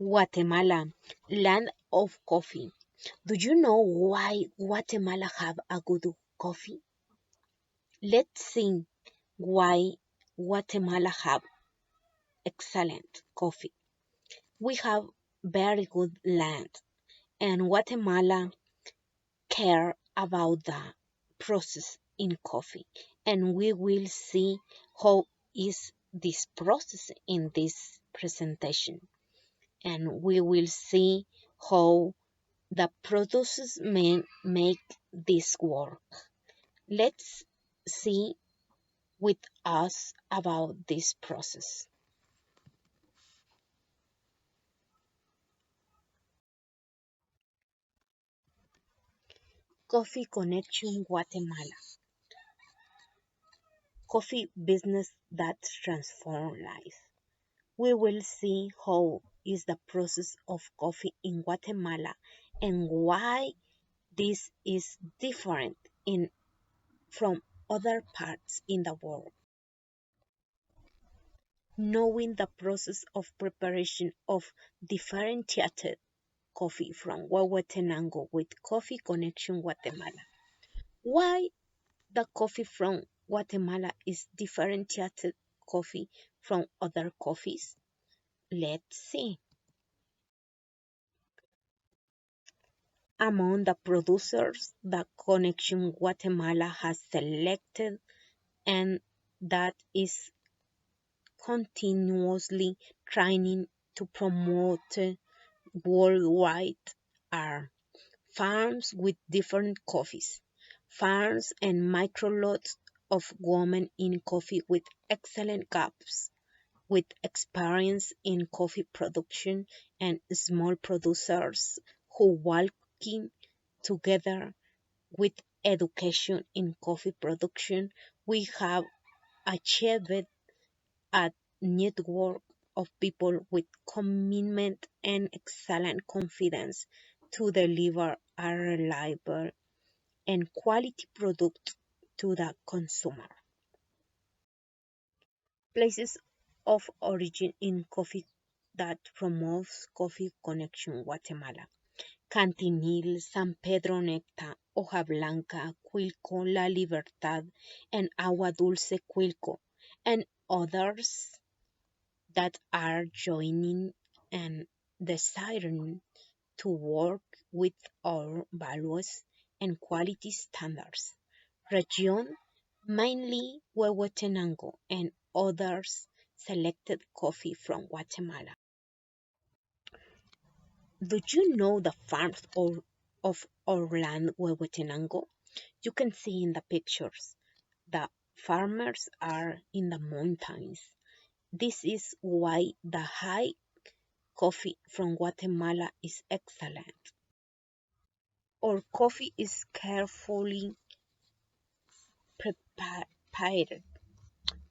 Guatemala, land of coffee. Do you know why Guatemala have a good coffee? Let's see why Guatemala have excellent coffee. We have very good land, and Guatemala care about the process in coffee, and we will see how is this process in this presentation, and we will see how the producers may make this work. Let's see with us about this process. Coffee Connection Guatemala. Coffee business that transform life. We will see how is the process of coffee in Guatemala and why this is different in from other parts in the world. Knowing the process of preparation of differentiated coffee from Huehuetenango with Coffee Connection Guatemala. Why the coffee from Guatemala is differentiated coffee from other coffees? Let's see. Among the producers that Connection Guatemala has selected and that is continuously trying to promote worldwide are farms with different coffees, farms and micro lots of women in coffee with excellent gaps, with experience in coffee production and small producers who working together with education in coffee production, we have achieved a network of people with commitment and excellent confidence to deliver a reliable and quality product to the consumer. Places of origin in coffee that promotes Coffee Connection Guatemala. Cantinil, San Pedro Necta, Hoja Blanca, Cuilco, La Libertad, and Agua Dulce Cuilco, and others that are joining and desiring to work with our values and quality standards. Region mainly Huehuetenango and others selected coffee from Guatemala. Do you know the farms of our land Huehuetenango? You can see in the pictures. The farmers are in the mountains. This is why the high coffee from Guatemala is excellent. Our coffee is carefully prepared.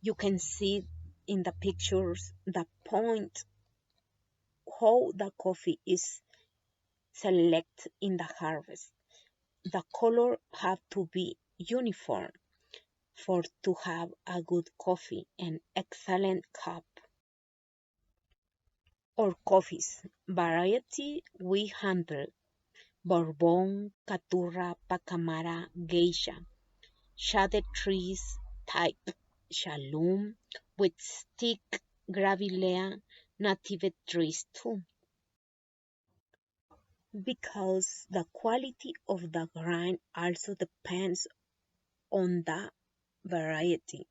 You can see in the pictures the point how the coffee is selected in the harvest. The color have to be uniform for to have a good coffee and excellent cup. Or coffees variety we handle Bourbon, Caturra, Pacamara, Geisha, shaded trees type Shalom with stick Gravilea native trees too, because the quality of the grind also depends on the variety.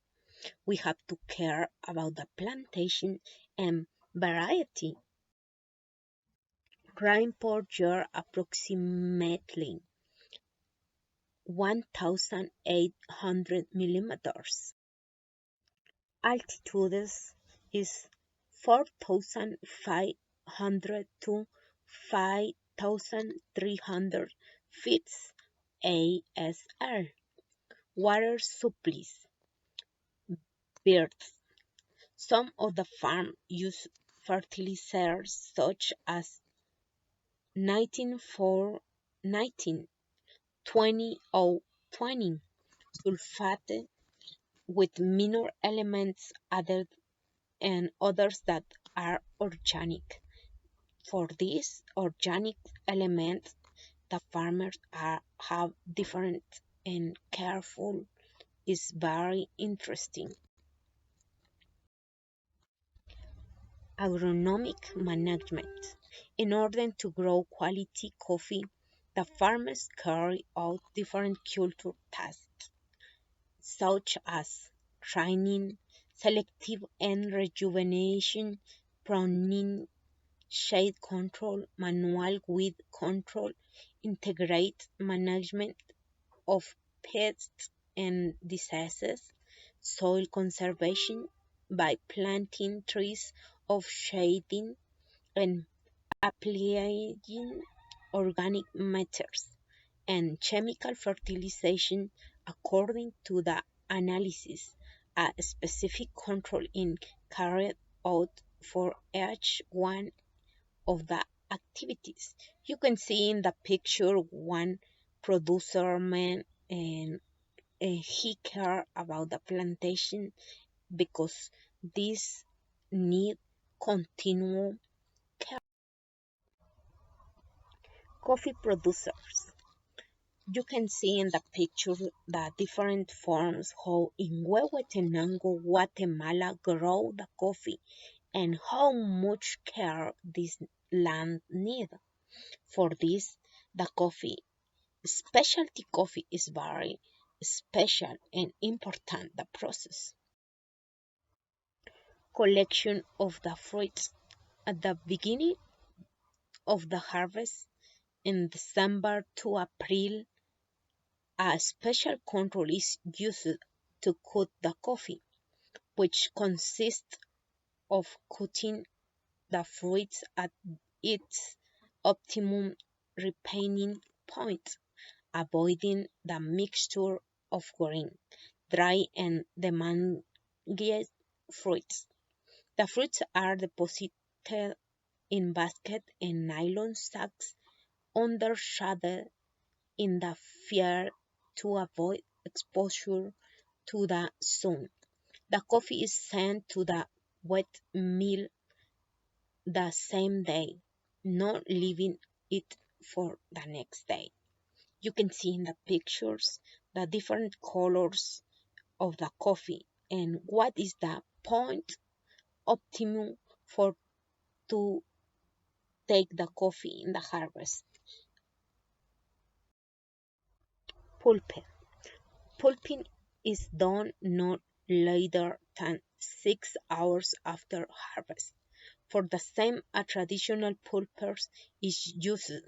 We have to care about the plantation and variety. Grind per year approximately 1,800 millimeters. Altitudes is 4,500 to 5,300 feet ASR. Water supplies. Birds. Some of the farm use fertilizers such as 19,4, 19, 20 sulfate with minor elements added and others that are organic, For these organic elements, the farmers have different and careful is very interesting. Agronomic management. In order to grow quality coffee, the farmers carry out different culture tasks, such as training, selective and rejuvenation, pruning, shade control, manual weed control, integrate management of pests and diseases, soil conservation by planting trees of shading and applying organic matters, and chemical fertilization according to the analysis. A specific control is carried out for each one of the activities. You can see in the picture one producer man and he care about the plantation because this need continual care. Coffee producers. You can see in the picture the different forms how in Huehuetenango, Guatemala grow the coffee and how much care this land need. For this, the coffee, specialty coffee is very special and important the process. Collection of the fruits at the beginning of the harvest in December to April, a special control is used to cut the coffee, which consists of cutting the fruits at its optimum ripening point, avoiding the mixture of green, dry, and demanding fruits. The fruits are deposited in baskets and nylon sacks under shade in the field to avoid exposure to the sun. The coffee is sent to the wet mill the same day, not leaving it for the next day. You can see in the pictures the different colors of the coffee and what is the point optimum for to take the coffee in the harvest. Pulping. Pulping is done not later than 6 hours after harvest. For the same, a traditional pulper is used,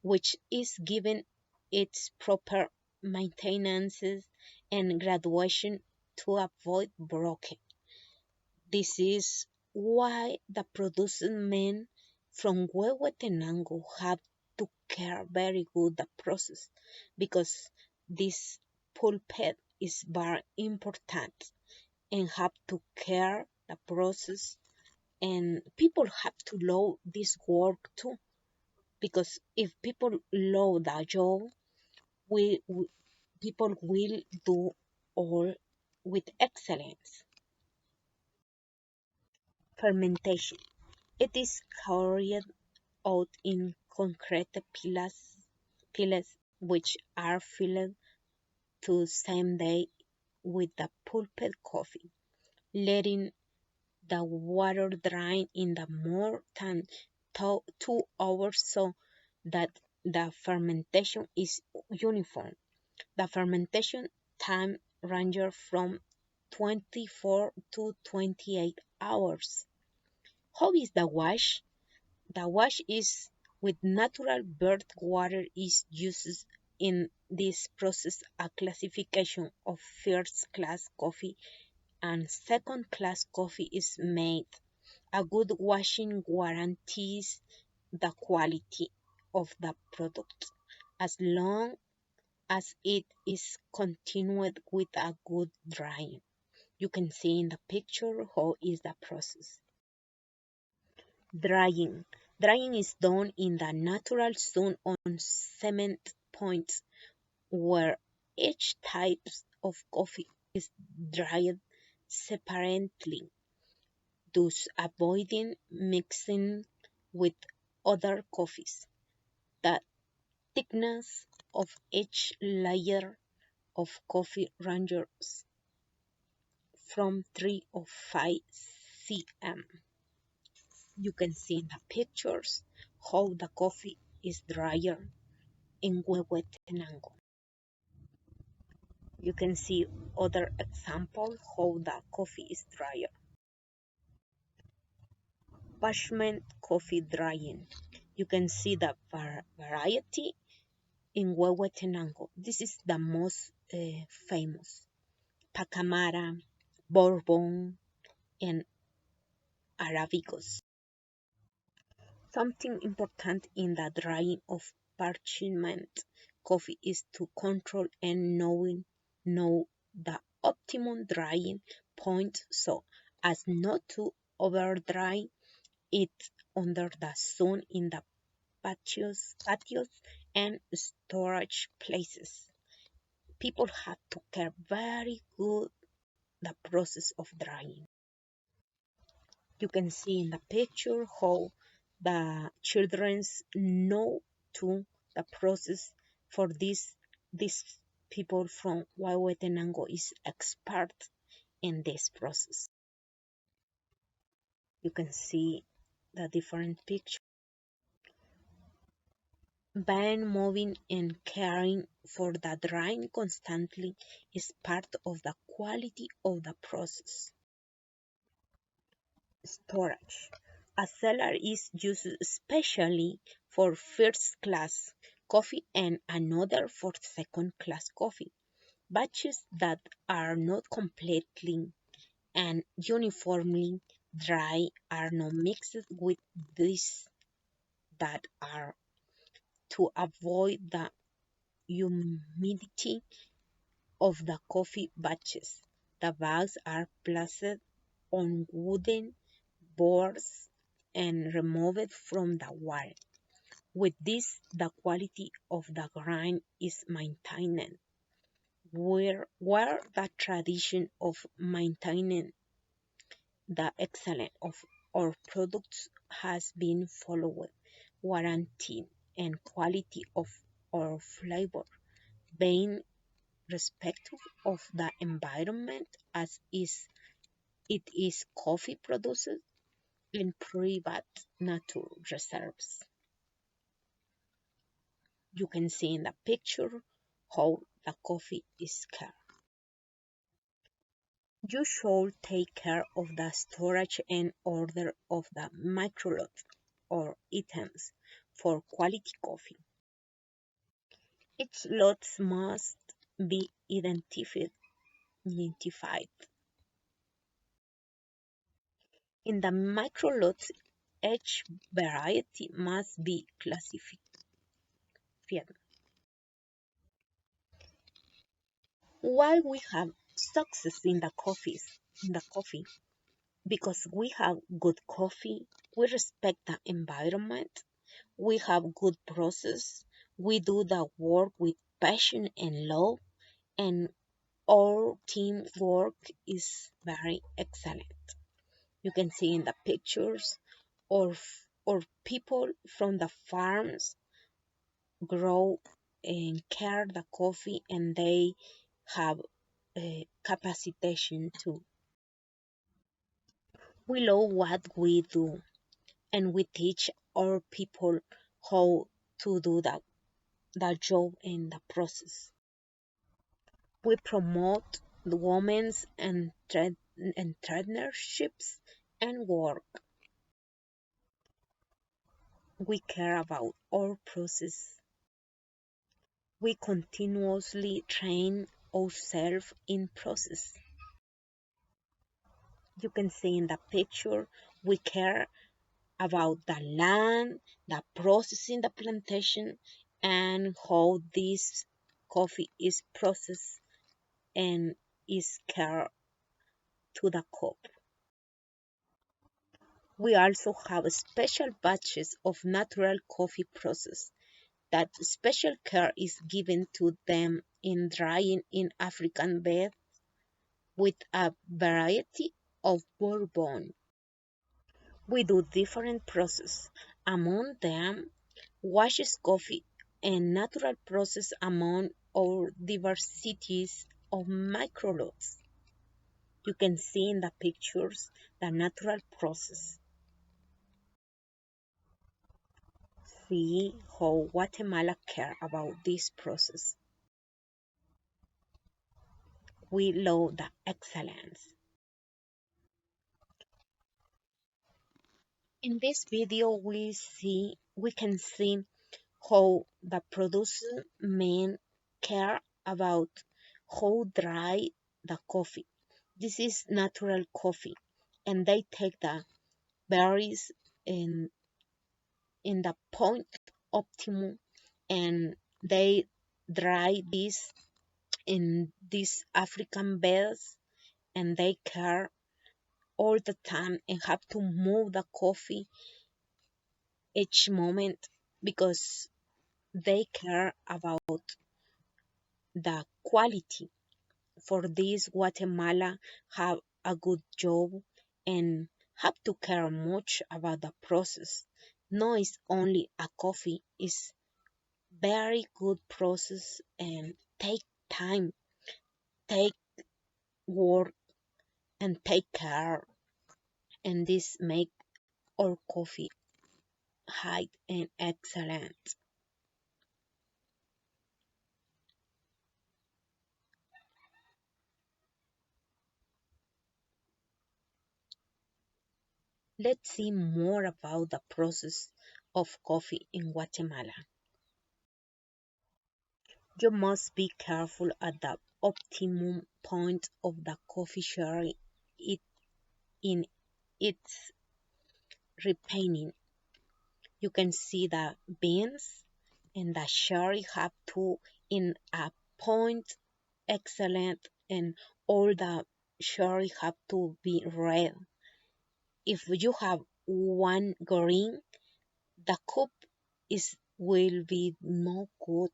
which is given its proper maintenance and graduation to avoid broken. This is why the producing men from Huehuetenango have to care very good the process because this pulpit is very important and have to care the process and people have to love this work too because if people love the job we people will do all with excellence. Fermentation. It is carried out in concrete pillets which are filled to same day with the pulped coffee, letting the water dry in the more than 2 hours so that the fermentation is uniform. The fermentation time ranges from 24 to 28 hours. How is the wash? The wash is with natural bird water is used in this process. A classification of first class coffee and second class coffee is made. A good washing guarantees the quality of the product as long as it is continued with a good drying. You can see in the picture how is the process. Drying. Drying is done in the natural sun on cement points where each type of coffee is dried separately, thus avoiding mixing with other coffees. The thickness of each layer of coffee ranges from 3 or 5 cm. You can see in the pictures how the coffee is drier in Huehuetenango. You can see other example how the coffee is drier. Parchment coffee drying. You can see the variety in Huehuetenango. This is the most famous. Pacamara, Bourbon, and Arabicos. Something important in the drying of parchment coffee is to control and know the optimum drying point so as not to over dry it under the sun in the patios and storage places. People have to care very good the process of drying. You can see in the picture how the childrens know to the process for this people from Huehuetenango is expert in this process. You can see the different pictures. Being moving and caring for the drying constantly is part of the quality of the process. Storage. A cellar is used especially for first class coffee and another for second class coffee. Batches that are not completely and uniformly dry are not mixed with these that are to avoid the humidity of the coffee batches. The bags are placed on wooden boards and removed from the wire. With this, the quality of the grind is maintained, where the tradition of maintaining the excellence of our products has been followed, warranty and quality of our flavor, being respectful of the environment as it is coffee produced in private nature reserves. You can see in the picture how the coffee is cared. You should take care of the storage and order of the microlots or items for quality coffee. Each lot must be identified. In the microlots, each variety must be classified. Why we have success in the coffee, because we have good coffee, we respect the environment, we have good process, we do the work with passion and love, and our teamwork is very excellent. You can see in the pictures or people from the farms grow and care the coffee and they have a capacitation too. We love what we do and we teach our people how to do the job and the process. We promote the women's entrepreneurships and work. We care about our process. We continuously train ourselves in process. You can see in the picture we care about the land, the process in the plantation, and how this coffee is processed and is cared to the cup. We also have special batches of natural coffee process that special care is given to them in drying in African beds with a variety of bourbon. We do different process. Among them, washes coffee and natural process among our diversities of microlots. You can see in the pictures the natural process. See how Guatemala care about this process. We love the excellence. In this video we can see how the producer men care about how dry the coffee. This is natural coffee, and they take the berries in the point optimum, and they dry this in these African beds, and they care all the time and have to move the coffee each moment because they care about the quality. For this, Guatemala have a good job and have to care much about the process. No, it's only a coffee. It's very good process and take time, take work and take care. And this make our coffee high and excellent. Let's see more about the process of coffee in Guatemala. You must be careful at the optimum point of the coffee sherry it, in its ripening. You can see the beans and the sherry have to in a point excellent, and all the sherry have to be red. If you have one green, the cup is will be no good.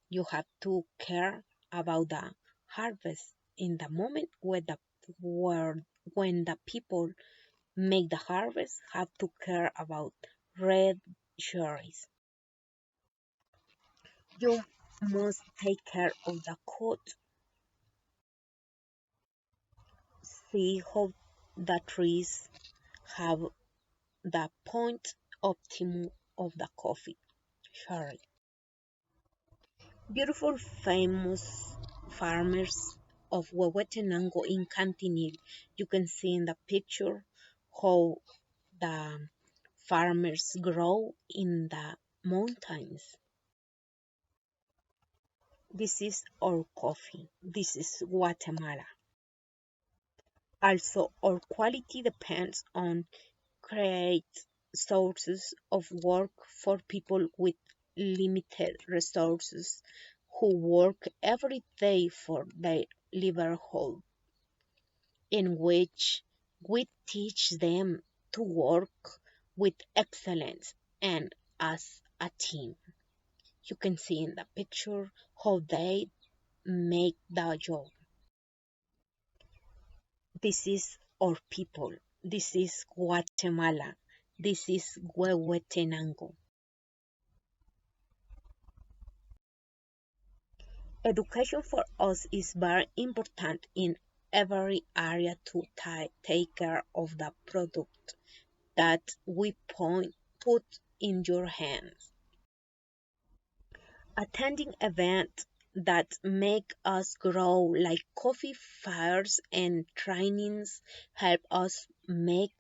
You have to care about the harvest in the moment where when the people make the harvest have to care about red cherries. You must take care of the coat. See how the trees have the point optimum of the coffee cherry. Beautiful famous farmers of Huehuetenango in Cantinil. You can see in the picture how the farmers grow in the mountains. This is our coffee. This is Guatemala. Also, our quality depends on create sources of work for people with limited resources who work every day for their livelihood, in which we teach them to work with excellence and as a team. You can see in the picture how they make the job. This is our people. This is Guatemala. This is Huehuetenango. Education for us is very important in every area to take care of the product that we put in your hands. Attending events that make us grow like coffee fairs and trainings help us make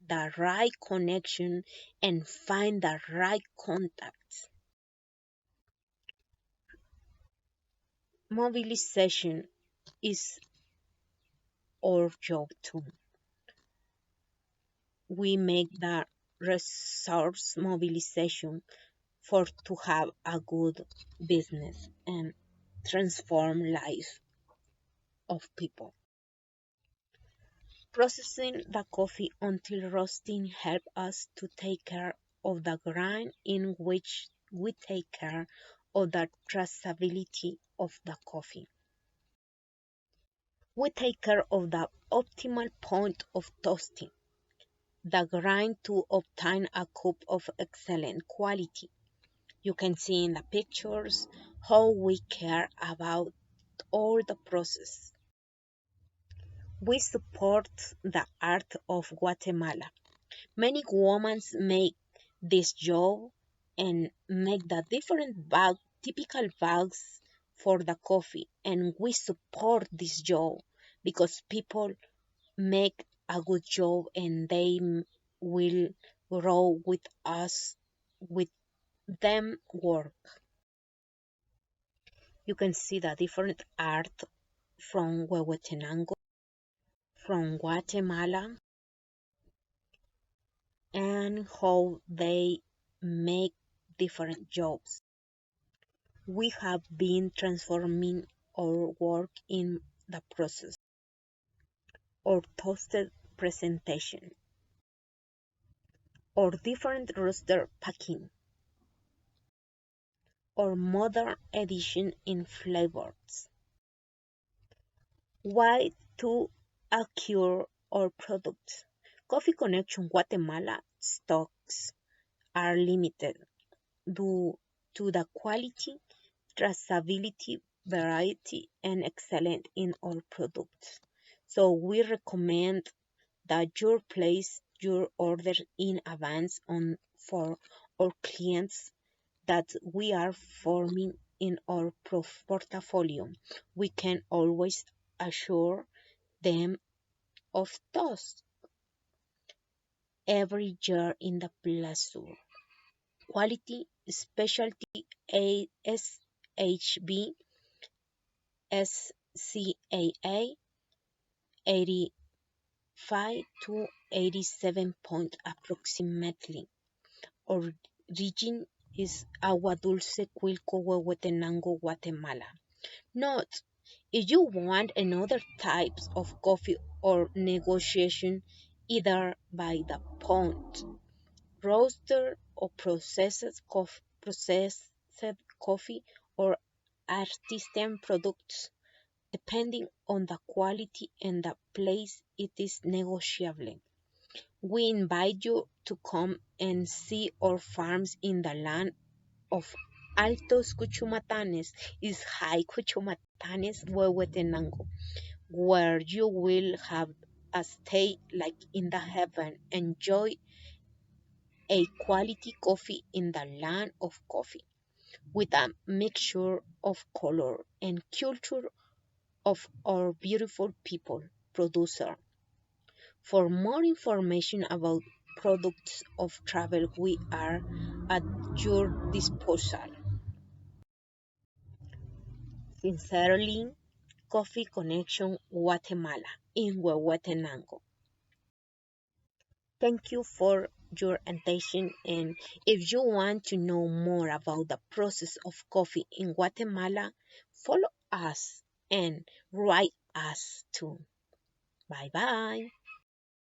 the right connection and find the right contacts. Mobilization is our job too. We make the resource mobilization for to have a good business and transform life of people. Processing the coffee until roasting help us to take care of the grind, in which we take care of the traceability of the coffee. We take care of the optimal point of toasting. the grind to obtain a cup of excellent quality. You can see in the pictures how we care about all the process. We support the art of Guatemala. Many women make this job and make the different typical bags for the coffee, and we support this job because people make a good job and they will grow with us with them work. You can see the different art from Huehuetenango, from Guatemala, and how they make different jobs. We have been transforming our work in the process, or toasted presentation, or different roaster packing, or modern edition in flavors. Why to acquire our products? Coffee Connection Guatemala stocks are limited due to the quality, traceability, variety, and excellence in our products. So we recommend that you place your order in advance on for our clients that we are forming in our portfolio. We can always assure them of those every year in the pleasure. Quality, specialty, ASHB, SCAA, 85 to 87 point approximately. Origin is Agua Dulce, Quilco, Huehuetenango, Guatemala. Note, if you want another types of coffee or negotiation, either by the pound, roaster or processed coffee or artisan products, depending on the quality and the place, it is negotiable. We invite you to come and see our farms in the land of Altos Cuchumatanes is High Cuchumatanes, Huehuetenango, where you will have a stay like in the heaven. Enjoy a quality coffee in the land of coffee with a mixture of color and culture of our beautiful people producer. For more information about products of travel, we are at your disposal. Sincerely, Coffee Connection Guatemala in Huehuetenango. Thank you for your attention, and if you want to know more about the process of coffee in Guatemala, follow us and write us too. Bye bye.